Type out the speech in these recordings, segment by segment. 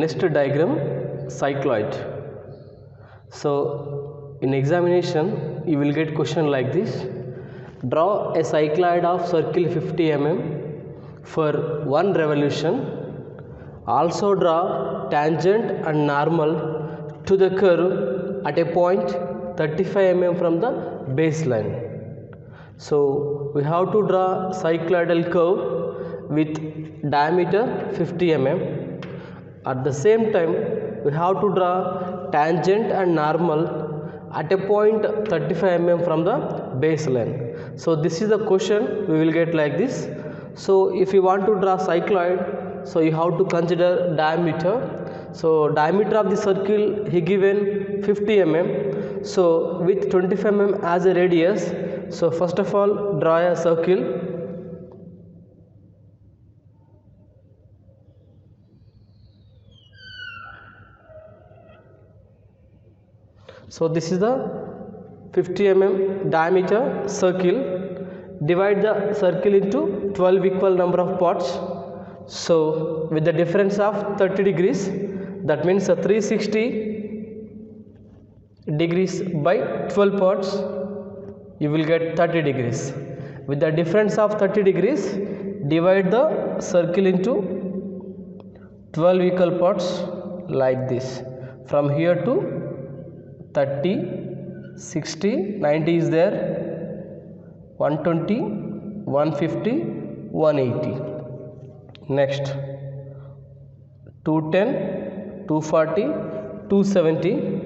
Next diagram, cycloid. So in examination you will get question like this: draw a cycloid of circle 50 mm for one revolution. Also draw tangent and normal to the curve at a point 35 mm from the baseline. So we have to draw cycloidal curve with diameter 50 mm. At the same time we have to draw tangent and normal at a point 35 mm from the baseline. So this is the question we will get like this. So if you want to draw cycloid, so you have to consider diameter. So diameter of the circle he given 50 mm. So with 25 mm as a radius, so first of all draw a circle. So this is the 50 mm diameter circle. Divide the circle into 12 equal number of parts. So with the difference of 30 degrees, that means 360 degrees by 12 parts, you will get 30 degrees. With the difference of 30 degrees, divide the circle into 12 equal parts like this. From here to 30, 60, 90 is there, 120, 150, 180. Next 210, 240, 270.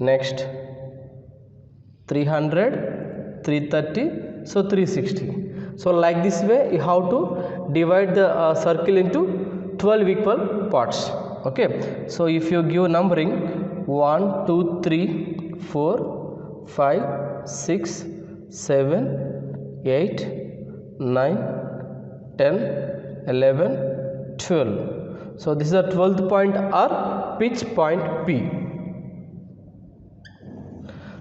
Next 300, 330, so 360. So like this way you have to divide the circle into 12 equal parts. Okay, so if you give numbering 1, 2, 3, 4, 5, 6, 7, 8, 9, 10, 11, 12. So this is the 12th point or pitch point P.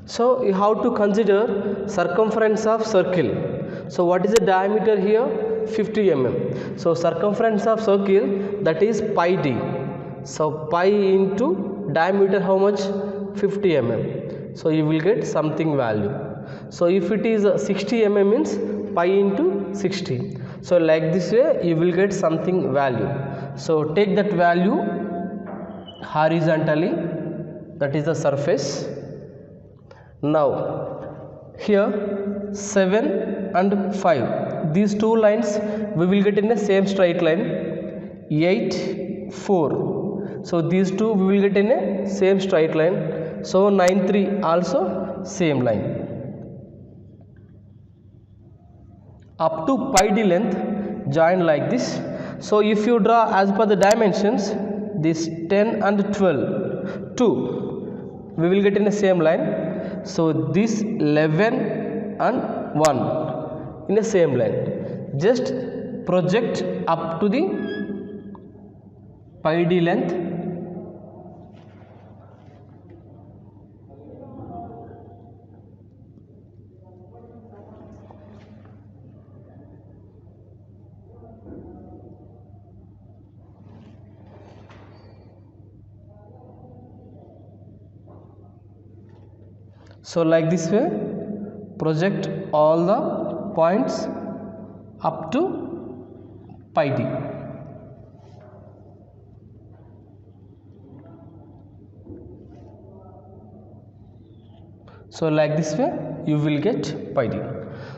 So you have to consider circumference of circle. So what is the diameter here? 50 mm. So circumference of circle, that is pi d. So pi into diameter how much? 50 mm. So you will get something value. So if it is 60 mm means pi into 60. So like this way you will get something value. So take that value horizontally, that is the surface. Now here 7 and 5, these two lines we will get in the same straight line. 8, 4, so these two we will get in a same straight line. So 9, 3 also same line. Up to pi d length join like this. So if you draw as per the dimensions, this 10 and 12, 2 we will get in the same line. So this 11 and 1 in the same line. Just project up to the pi d length. So like this way project all the points up to pi d. So like this way you will get pi d.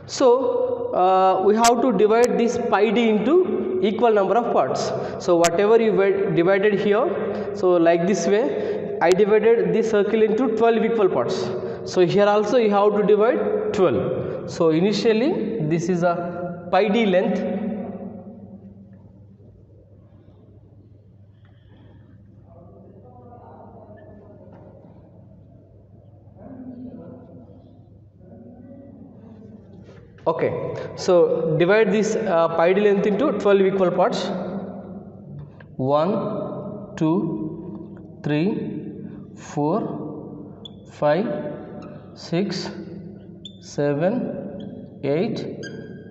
So we have to divide this pi d into equal number of parts. So whatever you divided here, so like this way I divided this circle into 12 equal parts. So here also you have to divide 12. So initially this is a pi d length. Okay, so divide this pi d length into 12 equal parts. 1, 2, 3, 4, 5, 6, 7, 8,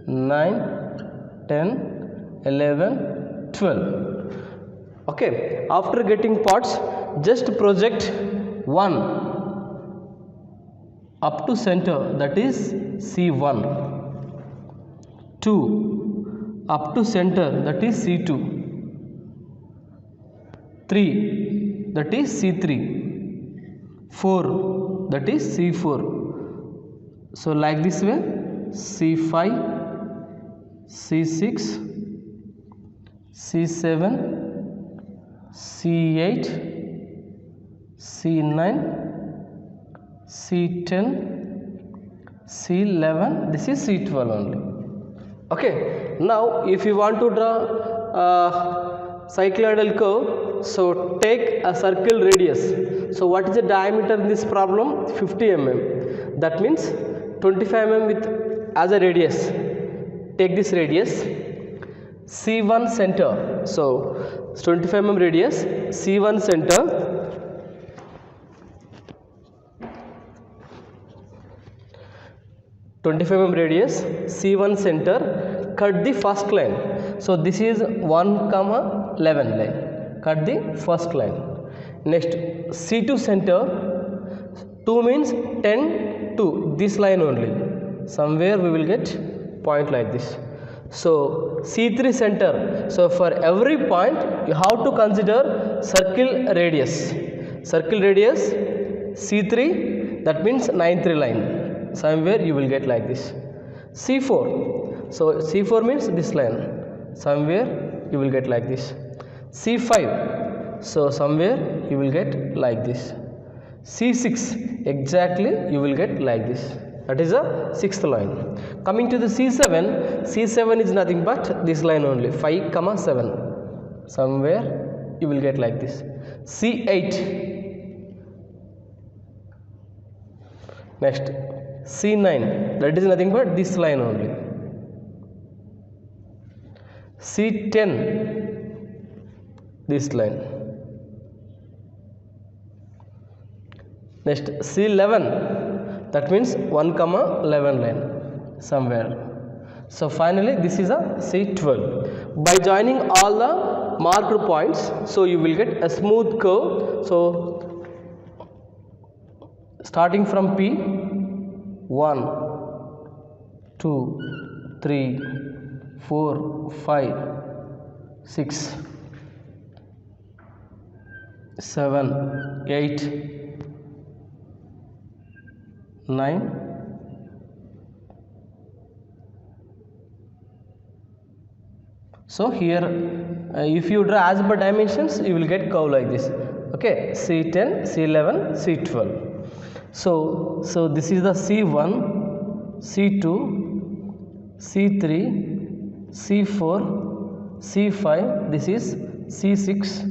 9, 10, 11, 12. Okay, after getting parts, just project 1 up to center, that is C1, 2 up to center, that is C2, 3 that is C3, 4 that is C4. So like this way, C5, C6, C7, C8, C9, C10, C11, this is C12 only. Okay, now if you want to draw cycloidal curve, so take a circle radius. So what is the diameter in this problem? 50 mm. That means 25 mm with as a radius. Take this radius. C1 center. So 25 mm radius, C1 center. radius, C1 center, cut the first line. So this is 1, 11 line. Cut the first line. Next, C2 center, 2 means 10 to this line only. Somewhere we will get point like this. So C3 center. So for every point you have to consider circle radius. Circle radius C3, that means 9th line. Somewhere you will get like this. C4. So C4 means this line. Somewhere you will get like this. C5. So somewhere you will get like this. C6. Exactly you will get like this. That is a 6th line. Coming to the C7. C7 is nothing but this line only. 5, 7. Somewhere you will get like this. C8. Next, C9, that is nothing but this line only. C10, this line. Next, C11, that means 1, 11 line somewhere. So finally this is a C12. By joining all the marked points, so you will get a smooth curve. So starting from P, 1, 2, 3, 4, 5, 6, 7, 8, 9, so here if you draw as per dimensions, you will get curve like this. Okay, C10, C11, C12. So this is the C1, C2, C3, C4, C5, this is C6,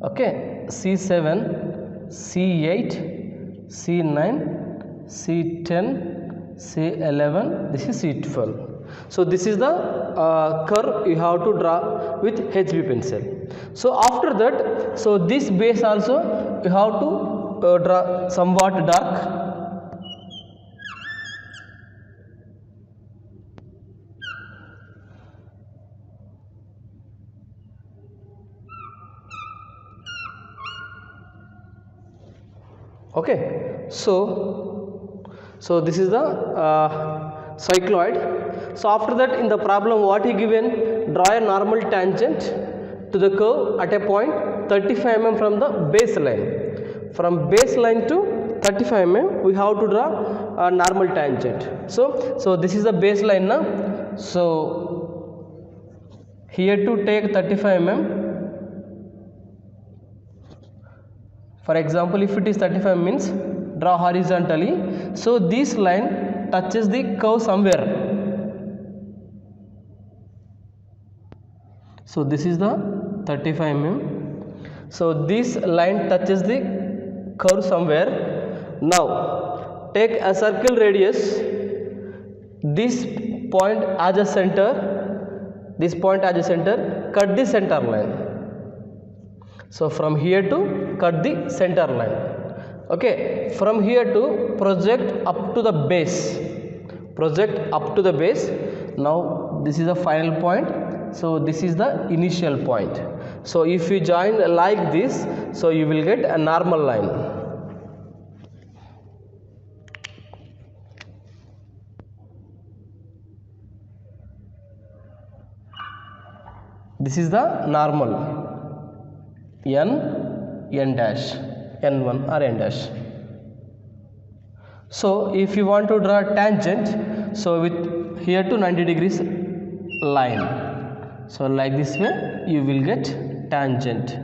okay, C7, C8, C9, C10, C11, this is C12. So this is the curve you have to draw with HB pencil. So after that, so this base also you have to draw somewhat dark. Okay, so this is the cycloid. So after that, in the problem what he given, draw a normal tangent to the curve at a point 35 mm from the baseline. From baseline to 35 mm we have to draw a normal tangent. So this is the baseline now. So here to take 35 mm. For example, if it is 35 means draw horizontally. So this line touches the curve somewhere. So this is the 35 mm. So this line touches the curve somewhere. Now take a circle radius. This point as a center. This point as a center. Cut the center line. So from here to cut the center line. Okay. From here to project up to the base. Project up to the base. Now this is the final point. So this is the initial point. So if you join like this, so you will get a normal line. This is the normal n dash, n1 or n dash. So if you want to draw a tangent, so with here to 90 degrees line, so like this way you will get tangent.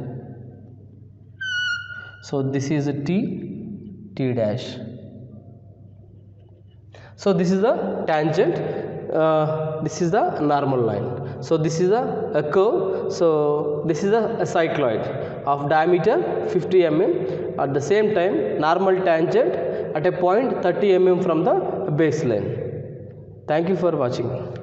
So this is a t dash. So this is the tangent, this is the normal line. So this is a curve. So this is a cycloid of diameter 50 mm, at the same time normal tangent at a point 30 mm from the baseline. Thank you for watching.